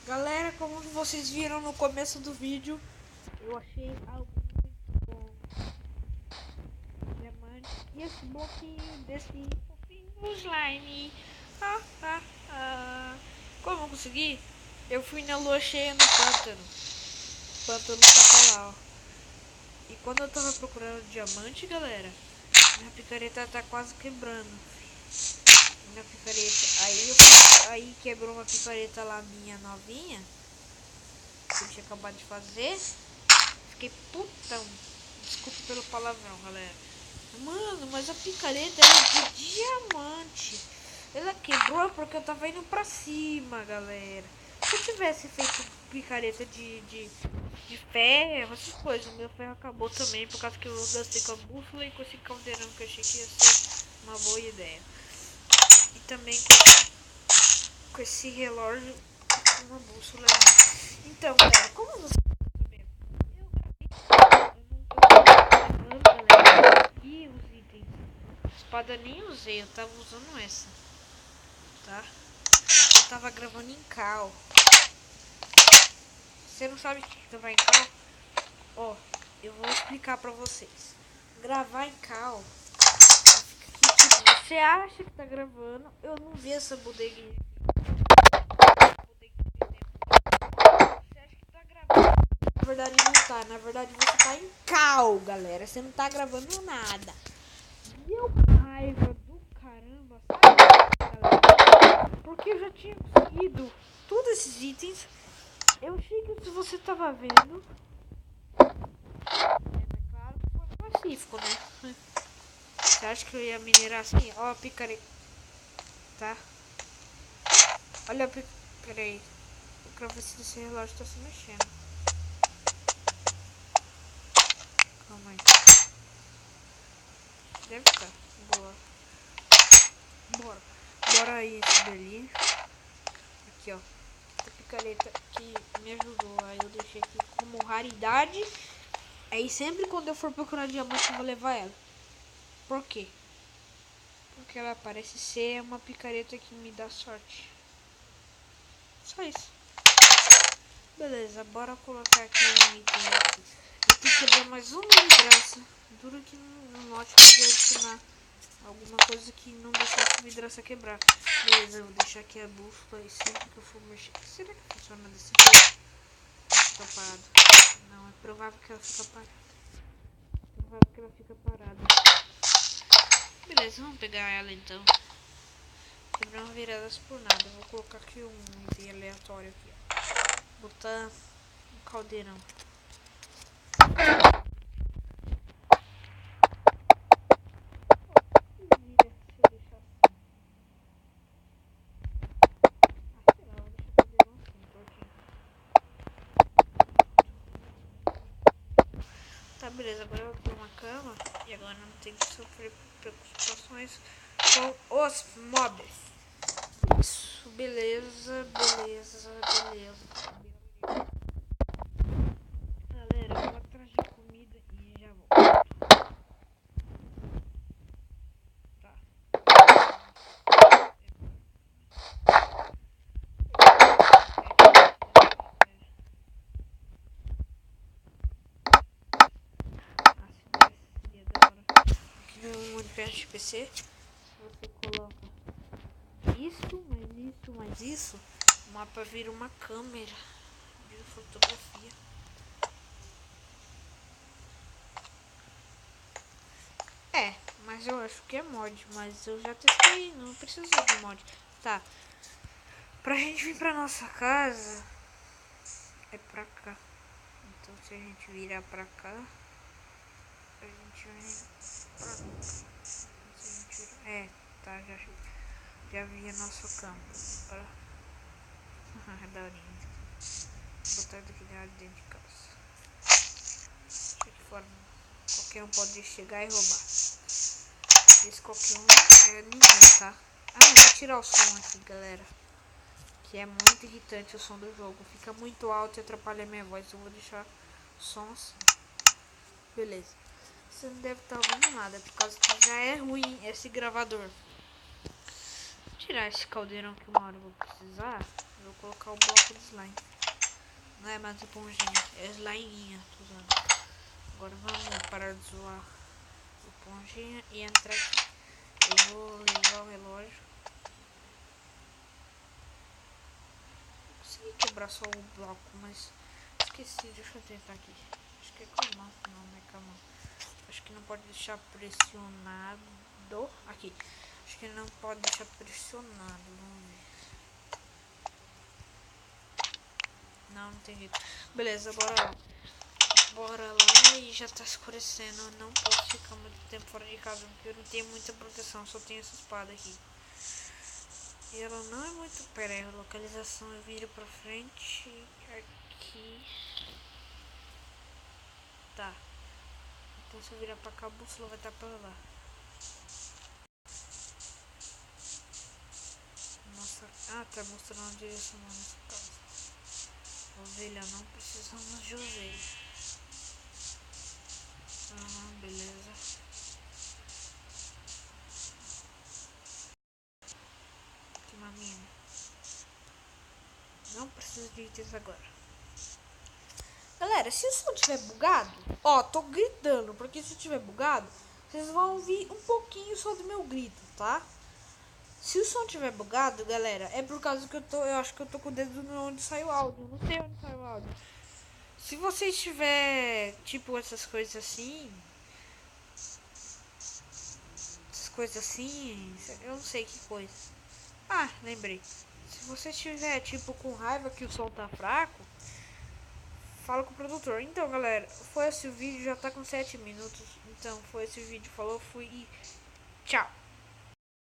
Galera, como vocês viram no começo do vídeo, eu achei algo muito bom. Diamante. E esse bloquinho desse fofinho slime. Como eu consegui? Eu fui na lua cheia no pântano. O pântano tá pra lá, ó. E quando eu tava procurando diamante, galera, minha picareta tá quase quebrando. Minha picareta. Aí quebrou uma picareta lá minha novinha, que eu tinha acabado de fazer. Fiquei putão. Desculpa pelo palavrão, galera. Mano, mas a picareta era de diamante. Ela quebrou porque eu tava indo pra cima, galera. Se eu tivesse feito picareta de ferro, essas coisas, meu ferro acabou também por causa que eu gastei com a bússola e com esse caldeirão que eu achei que ia ser uma boa ideia. E também com esse relógio com uma bússola aí. Então, galera, como você e os itens. Espada nem usei, eu tava usando essa, tá? Eu tava gravando em cal. Você não sabe o que gravar em cal? Ó, eu vou explicar pra vocês. Gravar em cal, tipo, você acha que tá gravando, eu não vi essa bodeguinha. Você acha que tá gravando? Na verdade não tá, na verdade você tá em cal, galera. Você não tá gravando nada. Deu raiva do caramba, sabe, galera? Porque eu já tinha conseguido todos esses itens. Eu achei que se você tava vendo, é claro que foi pacífico, né? Você acha que eu ia minerar assim? Ó, picareta, tá? Olha a picareta. Eu quero ver se esse relógio tá se mexendo. Calma aí. Deve estar. Boa. Bora. Bora aí esse dali. Aqui, ó. Essa picareta que me ajudou. Aí eu deixei aqui como raridade. Aí sempre quando eu for procurar diamante eu vou levar ela. Por quê? Porque ela parece ser uma picareta que me dá sorte. Só isso. Beleza, bora colocar aqui um item aqui. Eu tenho que quebrar mais uma vidraça. Duro que no note podia adicionar alguma coisa que não deixasse a vidraça quebrar. Beleza, eu vou deixar aqui a bússola e sempre que eu for mexer. Será que funciona desse jeito? Fica parado. Não, é provável que ela fica parada. É provável que ela fica parada. Beleza, vamos pegar ela então. Quebrar uma viradas por nada. Eu vou colocar aqui um item aleatório aqui, ó. Botar um caldeirão. Tá, beleza, agora eu vou ter uma cama e agora não tenho que sofrer preocupações com os mobs. Isso, beleza. Galera, eu vou atrás de comida e já volto. Tá. Aqui no Minecraft PC, você coloca isso, mais isso. O mapa vira uma câmera de fotografia. É, mas eu acho que é mod, mas eu já testei, não precisa de mod. Tá. Pra gente vir pra nossa casa, é pra cá. Então se a gente virar pra cá, a gente vem pra cá. Se a gente virar... É, tá, já vi a nossa cama. Pra... daorinha. Vou botar daqui dentro de casa. De forma, qualquer um pode chegar e roubar. Esse qualquer um é ninguém, tá? Ah, eu vou tirar o som aqui, galera. Que é muito irritante o som do jogo. Fica muito alto e atrapalha a minha voz. Eu vou deixar o som assim. Beleza. Você não deve estar ouvindo nada, por causa que já é ruim esse gravador. Vou tirar esse caldeirão que uma hora eu vou precisar. Vou colocar o bloco de slime. Não é mais esponjinha, é sliminha. Tô usando. Agora vamos parar de zoar a esponjinha e entrar aqui. Eu vou ligar o relógio. Consegui quebrar só o bloco, mas esqueci. Deixa eu tentar aqui. Acho que é com mão. Não é com a mão. Acho que não pode deixar pressionado. Aqui. Acho que não pode deixar pressionado. Vamos ver. Não tem jeito. Beleza, bora lá. Bora lá e já tá escurecendo. Eu não posso ficar muito tempo fora de casa porque eu não tenho muita proteção. Só tenho essa espada aqui. E ela não é muito... Pera aí, a localização eu viro pra frente. Aqui. Tá. Então se eu virar pra cá, a bússola vai estar pra lá. Nossa. Ah, tá mostrando a direção da nossa casa. Ovelha, não precisamos de ovelha. Beleza. Que maminha. Não preciso de itens agora. Galera, se o som estiver bugado, ó, tô gritando, porque se estiver bugado, vocês vão ouvir um pouquinho só do meu grito, tá? Se o som estiver bugado, galera, é por causa que eu acho que eu tô com o dedo onde sai o áudio. Não sei onde sai o áudio. Se você tiver, tipo, essas coisas assim, eu não sei que coisa. Ah, lembrei. Se você estiver, tipo, com raiva que o som tá fraco, fala com o produtor. Então, galera, foi esse o vídeo, já tá com 7 minutos. Então, foi esse o vídeo. Falou, fui e tchau.